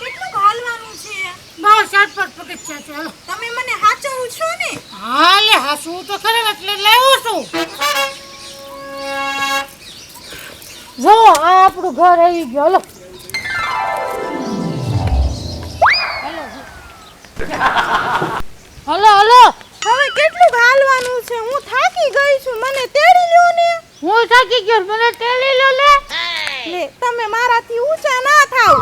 કેટલું હાલવાનું છે? બસ 7-5 પગથિયા છે. હાલો તમે મને હાચવું છો ને? હા લે હાસું તો ખરે એટલે લેવું છું. જો આ આપણું ઘર આવી ગયું. હાલો હાલો હાલો. હવે કેટલું હાલવાનું છે? હું થાકી ગઈ છું. મને તેડી લ્યો ને. હું થાકી ગયો મને તેડી લો લે. લે તમે મારાથી ઊંચા ના થાવ.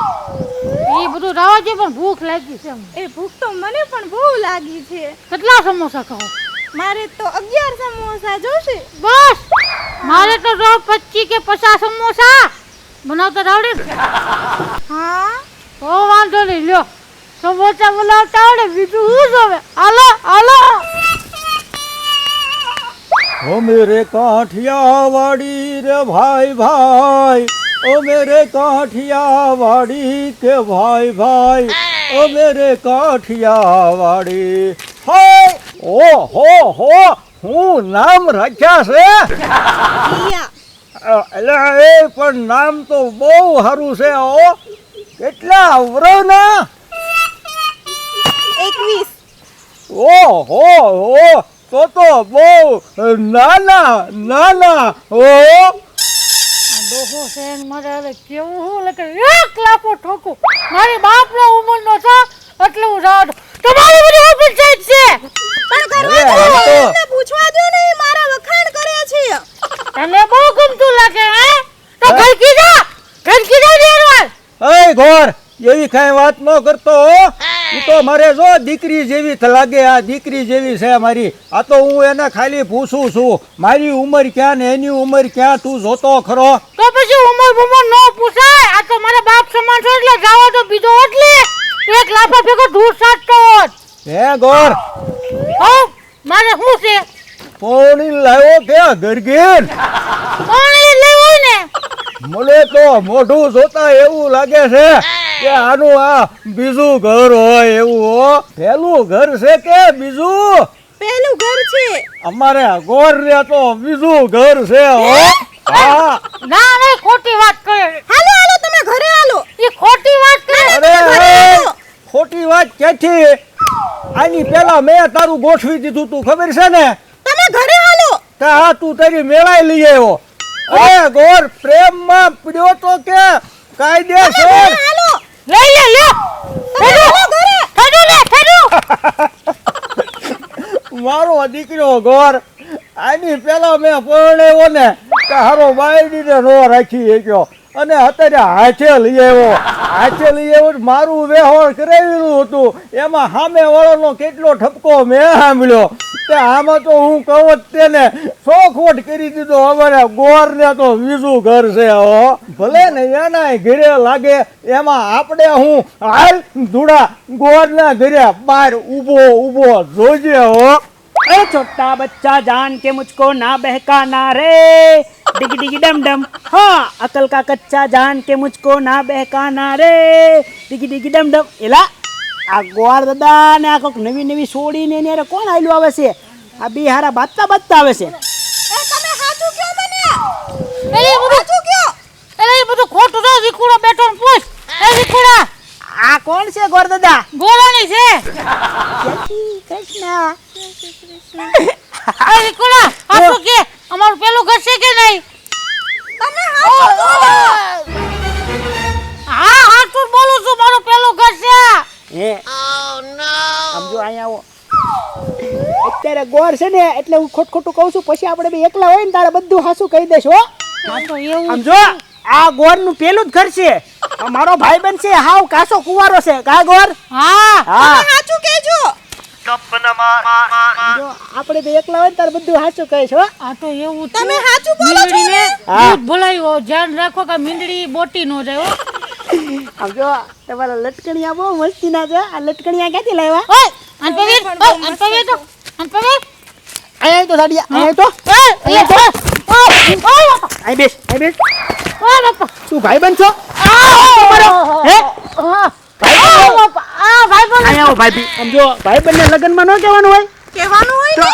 એ બધું રાવા દે પણ ભૂખ લાગી છે. એ ભૂખ તો મને પણ બહુ લાગી છે. કેટલા સમોસા ખાઓ? મારે તો 11 સમોસા જોશે. બસ મારે તો 25 કે 50 સમોસા બનાવતા આવડે. હા તો વાંધો નહીં લ્યો સમોસા બનાવતા આવડે બીજું શું જોવે. હાલો હાલો. ओ मेरे काठिया वाड़ी रे भाई भाई, ओ मेरे काठिया वाड़ी के भाई भाई, ओ मेरे काठिया वाड़ी. हाय हो હું નામ રાખ્યા છે. એટલે એ પણ નામ તો બહુ સારું છે. ઓ કેટલા વરના? 21. ઓહો તો બહુ નાના ઓ ડોહો છે મારે હવે કેવું હું લખે 1 લાફો ઠોકું. મારી બાપનો ઉંમરનો છે એટલે હું રાડ તમારી બધી ઓફિસ સાઈડ છે. પણ ઘરમાં એમને પૂછવા દો ને, મારા વખાણ કરે છે. તને બહુ ગમતું લાગે હે તો ઘરકી જા દેરવાલ. એ ઘોર એવી કઈ વાત ન કરતો. ઈ તો મારે જો દીકરી જેવી લાગે. આ દીકરી જેવી છે મારી. આ તો હું એને ખાલી પૂછું છું મારી ઉંમર ક્યાં ને એની ઉંમર ક્યાં, તું જોતો ખરો? તો પછી ઉંમર ન પૂછાય. આ તો મારા બાપ સમાન છે એટલે જાવો તો બીજો એટલે 1 લાફા ભેગો ધૂળ સાટતો હોત. હે ગોર હો મારે શું છે? પોણી લાવ્યો કે ગરગીર? પાણી લેવું ને મને તો મોઢું જોતા એવું લાગે છે કે આનું આ બીજું ઘર હોય એવું. હો પેલું ઘર છે કે બીજું? પહેલું ઘર છે. અમારે ગોર રે તો બીજું ઘર છે. હો હા ના નહીં ખોટી વાત કરે. હાલો તમે ઘરે હાલો. એ ખોટી વાત કરે. અરે ખોટી વાત ક્યાંથી? આની પેલા મેં તારું ગોઠવી દીધું તું ખબર છે ને? તમે ઘરે હાલો. હા તું તારી મેળાઈ લઈ આવ્યો. અરે ગોર પ્રેમમાં પડ્યો તો કે કાયદેસર. હાલો લઈ લે મારો દીકરો ગોર આની પેલા મેં પરણ્યો ને કે હારો બાયડીને નો રાખી ગયો અને અત્યારે હાથે લઈ આવ્યો. મારું વ્યવહાર કરાવેલું હતું એમાં સામે વાળાનો કેટલો ઠપકો મેં સાંભળ્યો. તે આમાં તો હું કહું જ તેને શોખવટ કરી દીધો. અમારે ગોર ને તો બીજું ઘર છે. હો ભલે ને એના ઘરે લાગે એમાં આપણે હું હાલ ધૂળા ગોર ના ઘરે બહાર ઊભો જોજે. હો ए छोटा बच्चा जान के मुझको ना बहकाना रे, डिगी डिगी डम डम. हाँ अकल का कच्चा जान के मुझको ना बहकाना रे, डिगी डिगी डम डम. એલા આ ગોળ દાદા ને આ કોક નવી સોડી ને એને કોણ આયલું આવે છે? આ બી હારા બાતતા આવે છે. એ તમે હાચું કયો મને. એ હાચું કયો. એ બધું ખોટું છે. રીકુડો બેઠો ને પૂછ. એ રીકુડા આ કોણ છે ગોળ દાદા? ગોળાની છે. કૃષ્ણ એ રીકુડા હાચું કે અમારું પેલું ઘર છે કે નહીં? તમે હાચું બોલો. હા હાચું બોલું છું. મારું પેલું ઘર છે. હે આમ જો અહીંયા આવો. અત્યારે ગોળ છે ને એટલે હું ખોટું કહું છું. પછી આપણે બે એકલા હોય ને તારે બધું હાસું કહી દેશો. હા તો એવું આમ જો આ ગોર નું પેલું જ ઘર છે. મારો ભાઈબંધ છે હાવ કાસો કુવારો છે. કા ગોર? હા હા હાચું કહેજો. જો આપણે બે એકલા હોય ને તારે બધું હાસું કહીશ. હો આ તો એવું તમે હાચું બોલો છો ને. દૂધ ભલાયો ધ્યાન રાખો કે મીંદડી બોટી નો જાય. હો આમ જો તમારા લટકણિયા બહુ મસ્તી ના છે. આ લટકણિયા ક્યાંથી લાવ્યા? ઓય અનપવીર અનપવીર તો અનપવીર અહીંયા તો સાડિયા અહીંયા તો અહીં બેસ ઓય બાપા તું ભાઈબંધ છો? હે અહીંયા આવો ભાઈ. આમ જો ભાઈબંધ ને લગ્નમાં ન કહેવાનું હોય. કહેવાનું હોય ને.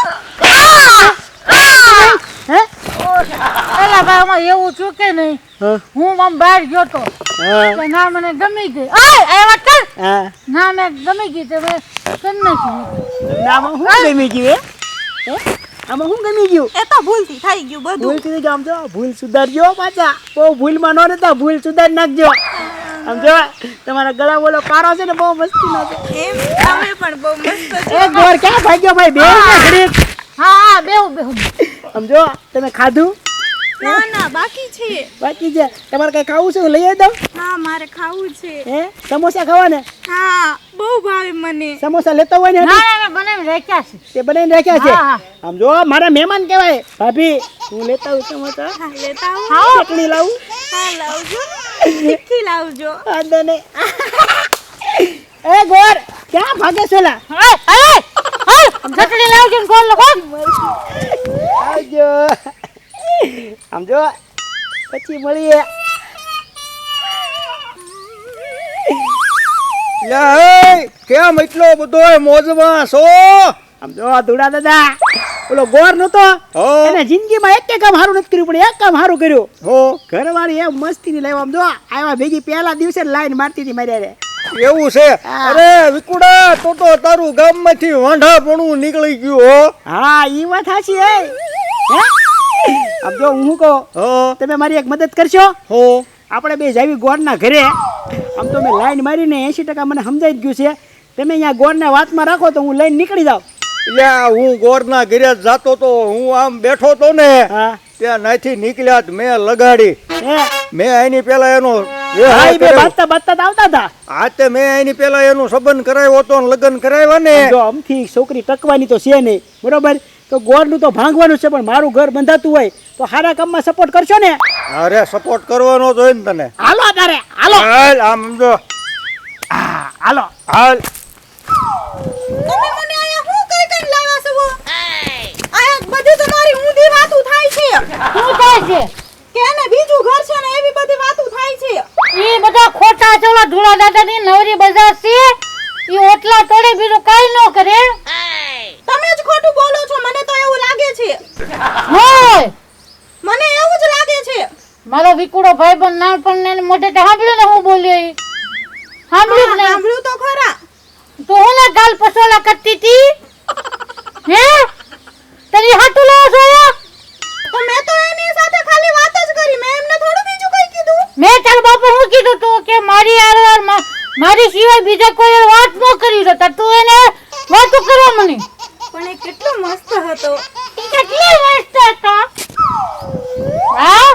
હે એલા ભાઈ આમાં એવું છું કે નહીં. હું આમ બહાર ગયો તો હા. કે ના મને ગમી ગઈ ઓય એ વાત કર હા ના મેં ગમી ગઈ તો મેં કરી નાખ્યું આમાં શું ગમી ગયું હે આમાં શું ગમી ગયું એ તો ભૂલથી થઈ ગયું બધું. ભૂલ થઈ ગઈ સમજો ભૂલ સુધારજો પાછા બહુ ભૂલમાં ન રહેતા ભૂલ સુધારી નાખજો સમજો તમારા ગળા બોલો કારો છે ને બહુ મસ્તીનો છે એમ તમે પણ બહુ મસ્ત છો. એ ગોર ક્યાં ભાગ્યો ભાઈ બે ઘડીક હા હા બેહું સમજો તમે ખાધું ના ના બાકી છે. બાકી છે તમારે કઈ ખાવું છે હું લઈ આવી દઉં હા મારે ખાવું છે. હે સમોસા ખાવા ને હા બહુ ભાવે મને. સમોસા લેતા હોય ને ના ના મેં બનાવી રાખ્યા છે તે બનાવીને રાખ્યા છે હા, હા. સમજો મારા મહેમાન કહેવાય ભાભી હું લેતા આવું સમોસા હા લેતા આવો. ખાઓ ચટણી લાવું હા લાવજો તીખી લાવજો. વાંધો નહીં એ ગોર ક્યાં ભાગે છે લા અરે ચટણી લાવજો ને કોણ લોકો આવજો સમજો પછી મળીએ લે એ, કેમ એટલો બધો મોજમાં છો? સમજો ધુડા દાદા ઓલો ગોર નતો હો એને જિંદગીમાં એક કામ સારું નથી કર્યું પણ એક કામ સારું કર્યું હો ઘરવાળી એમ મસ્તીની લાવ્યા સમજો આવ્યા ભેગી પહેલા દિવસે લાઈન મારતી હતી મારી હારે. એવું છે? અરે વિકુડા તો તારું ગામમાંથી વાંઢાપણું નીકળી ગયું હો. હા ઈ વાત સાચી હે સમજો હું શું કહું હો તમે મારી એક મદદ કરશો હો આપણે બે જાવી ગોરના ઘરે આમ તો મેં લાઈન મારીને 80% મને સમજાઈ જ ગયું છે તમે અહીંયા ગોરના વાતમાં રાખો તો હું લઈને નીકળી જાઉં લ્યા હું ગોરના ઘરે જાતો તો હું આમ બેઠો તો ને હા ત્યાં નાથી નીકળ્યા જ મેં લગાડી. હે મેં એની પેલા એનો હા ઈ બે બાતતા બાતતા જ આવતા હતા હા તે મેં એની પેલા એનું સંબંધ કરાવ્યો હતો ને લગ્ન કરાવ્યા ને. જો આમથી છોકરી ટકવાની તો છે નહીં બરોબર તો ગોળનું તો ભાંગવાનું છે પણ મારું ઘર બંધાતું હોય તો સારા કામમાં સપોર્ટ કરશો ને અરે સપોર્ટ કરવાનો જ હોય ને તને. હાલો તારે હાલો હાલ આમ સમજો હાલો હાલ. તમે મને આયા હું કઈ કઈ લાવ્યા છો? આયા બધી તમારી ઊંધી વાતું થાય છે શું થાય છે કે એને બીજું ઘર છે ને એવી બધી વાતું થાય છે. ઈ બધા ખોટા છે ઓલા ધૂળા દાદાની નવરી બજાર છે ઈ ઓટલા તોડે બીજું કાઈ ન કરે તમે જ ખોટું બોલો છો. મને તો એવું લાગે છે. હોય મને એવું જ લાગે છે. મારો વિકુડો ભાઈબંધ નાનપણ ને મોઢે સાંભળ્યું ને હું બોલ્યો ઈ સાંભળ્યું ને સાંભળ્યું તો ખરા. તો હું ને ગાલ પસોલા કરતી હતી હે તરી હાટુ લાવો છો અહીંયા? તો મેં તો એની સાથે ખાલી વાત જ કરી. મેં એમને થોડું બીજું કઈ કીધું. મેં તાર બાપુ શું કીધું તું કે મારી હારે મારી સિવાય બીજા કોઈ વાત ન કરી શકતા તું એને વાતો કરવા મની પણ એ કેટલો મસ્ત હતો. કેટલી મસ્ત હતો હા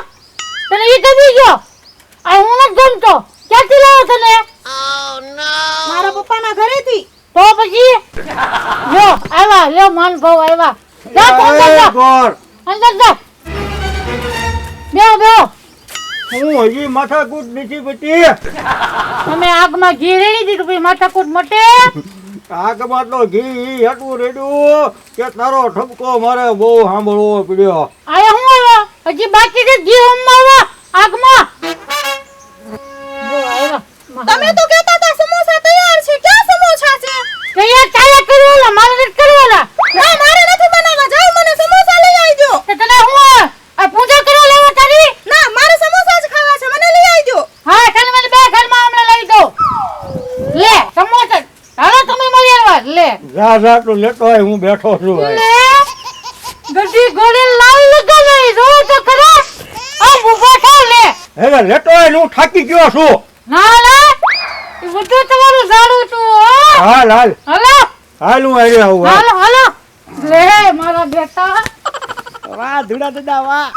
તને ઈ ગમી ગયો આ હું નથી ગમતો ક્યાંથી લાવો તને મારા પપ્પાના ઘરેથી. તો પછી લ્યો આવ્યા લ્યો માન ભાવ આવ્યા જા તું અંદર એ જા ગોર અંદર જા બેહો બેહો હું હજી માથાકૂટ નથી પતી. તમે આગમાં ઘી રેડી દીધું પછી માથાકૂટ મટે આગમાં તો ઘી હેઠું રેડ્યું કે તારો ઠપકો મારે બહુ સાંભળવો પડ્યો. આયા હું આવ્યા હજી બાકી છે ઘી ઉમાવા આગમાં જો આવ્યા તમે તો કહેતા હતા સમોસા તૈયાર છે. ક્યાં સમોસા છે? તૈયાર ચાયા કરવાના મારે નથી કરવાના ના મારે નથી બનાવવા. જાઓ મને સમોસા લઈ આવજો. તો તને હું આ પૂજા કરવા લાવો તારી ના મારે સમોસા જ ખાવા છે. મને લઈ આવજો. હા તને મને બે ઘરમાં હમણાં લઈ દો લે સમોસા હાલો તમે મળી આવ્યા લે જા જા તું લેતો હોય હું બેઠો છું ભાઈ. લે ગડી ગોળે લાલ લગાવી જો તો ખરા આ ઉભો થાવ લે હવે લેતો હોય ને હું થાકી ગયો છું. ના ના એ બધું તમારું ઝાડું તું હો હાલ હાલ હાલો હાલ હું આવી આવું હાલ. હાલો હાલો લે મારા બેટા વાહ ધુડા દાદા વાહ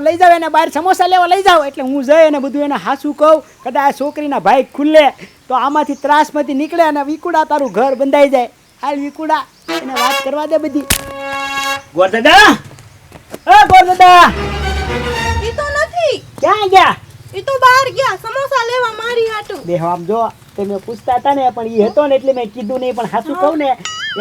લઈ જાવ એને બહાર સમોસા લેવા લઈ જાવ એટલે હું જઈ અને બધું એને હાસું કહું કદાચ છોકરીના ભાઈ ખુલ્લે તો આમાંથી ત્રાસમાંથી નીકળે અને વિકુડા તારું ઘર બંધાઈ જાય હાલ વિકુડા એને વાત કરવા દે બધી ગોર દાદા ગોર દાદા ઈ તો નથી. ક્યાં ગયા ઈ તો બહાર ગયા સમોસા લેવા મારી હાટુ. દેહો આમ જો તમે પૂછતા હતા ને પણ એ હતો ને એટલે મેં કીધું નહીં પણ હાસું કહું ને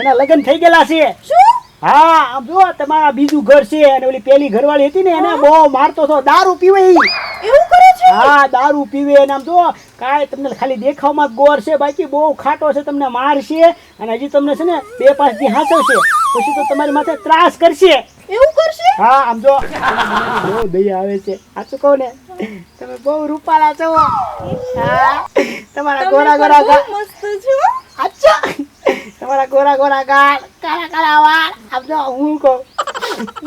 એના લગ્ન થઈ ગયેલા છે શું? હા આમ જો તમારા બીજું ઘર છે અને ઓલી પેલી ઘરવાળી હતી ને એને બહુ મારતો હતો દારૂ પીવે ઈ એવું કરે છે? હા દારૂ પીવે અને આમ જો કાંઈ તમને ખાલી દેખાવમાં જ ગોર છે બાકી બહુ ખાટો છે તમને મારશે અને હજી તમને છે ને 2-5 દી હાંસવશે પછી તો તમારી માથે ત્રાસ કરશે એવું કરે છે હા આમ જો મને બહુ દયા આવે છે. સાચું કહું ને તમે બહુ રૂપાળા છો. હા તમારા ગોરા ગોરા ગાલ બહુ મસ્ત છો અચ્છા તમારા ગોરા ગોરા ગાલ કાળા કાળા વાળ આમ જો હું કહું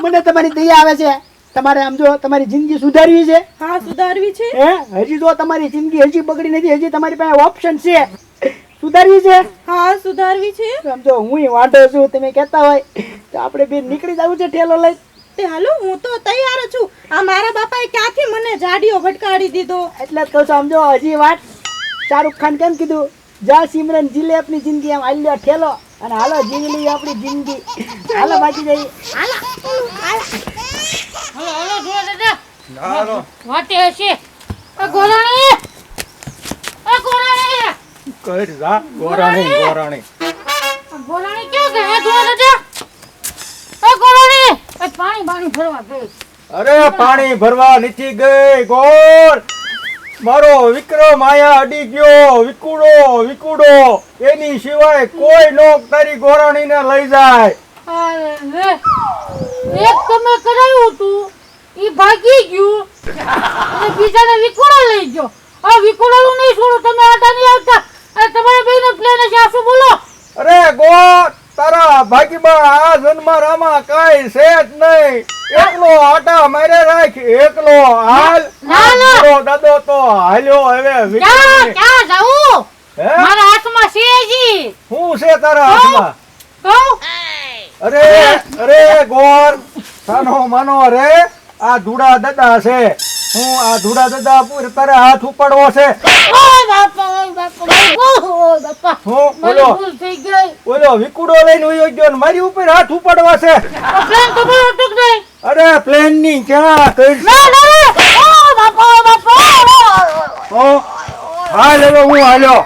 મને તમારી દયા આવે છે. તમારે આમ જો તમારી જિંદગી સુધારવી છે. હા સુધારવી છે હે હજી જો તમારી જિંદગી હજી બગડી નથી, હજી તમારી પાસે ઓપ્શન છે. સુધારવી છે. હા સુધારવી છે સમજો હું વાંઢો છું, તમે કહેતા હોય તો આપણે બે નીકળી જવું છે ઠેલો લઈ. તે હાલો હું તો તૈયાર જ છું. આ મારા બાપાએ ક્યાંથી મને જાડીઓ ભટકાડી દીધો. એટલે જ કહું છું સમજો હજી વાત. શાહરુખ ખાન કેમ કીધું, જા સિમરન જીલે આપની જિંદગી, આમ આલ્યો ઠેલો અને હાલો જીવી લઈએ આપણી જિંદગી. હાલો બાકી જઈએ. હાલો હાલો જો દાદા હાલો વાતે હશે. એ ગોરાણી એ ગોરાણી કઈ જા ગોરાણી ગોરાણી ગોરાણી ક્યાં ગયા જો દાદા? એ ગોરાણી એ પાણી ભરવા ગઈ. અરે પાણી ભરવા નથી ગઈ ગોર, મારો વિક્રમ આયા અડી ગયો. વિકુડો એની સિવાય કોઈ લોક તારી ગોરાણીને લઈ જાય. અરે રે એક તમે કરાયું તું ઈ ભાગી ગયું અને બીજાને વિકુડો લઈ ગયો. આ વિકુડોનું નહીં છોડો, તમે આટા નહીં આવતા. અને તમારા બેનો પ્લાન છે આ શું બોલો? અરે ગોર, તારા ભાગીમાં આ જન્મારામાં કાંઈ છે જ નહીં. એકલો આટા મારે રાખ, એકલો હાલ. ના, ના. મારો દાદો તો હાલ્યો હવે વિક્રમ. ક્યાં જાઉં? હે મારા હાથમાં છે જી. શું છે તારા હાથમાં? કહું અરે ગોર, સાનો માનો રે, આ ધૂડા દાદા છે. હું આ ધૂડા દાદા પૂર તારે હાથ ઉપાડવો છે. ઓય બાપા ઓય બાપા હું મારી બોલો ભૂલ થઈ ગઈ. બોલો વિકુડો લઈને વયો ગયો ને મારી ઉપર હાથ ઉપાડવા છે. આ પ્લાન તમારો ટૂંક નહીં. અરે પ્લેન ની ક્યાં કઈ ના ના ઓ બાપા હાલ હવે હું હાલ્યો.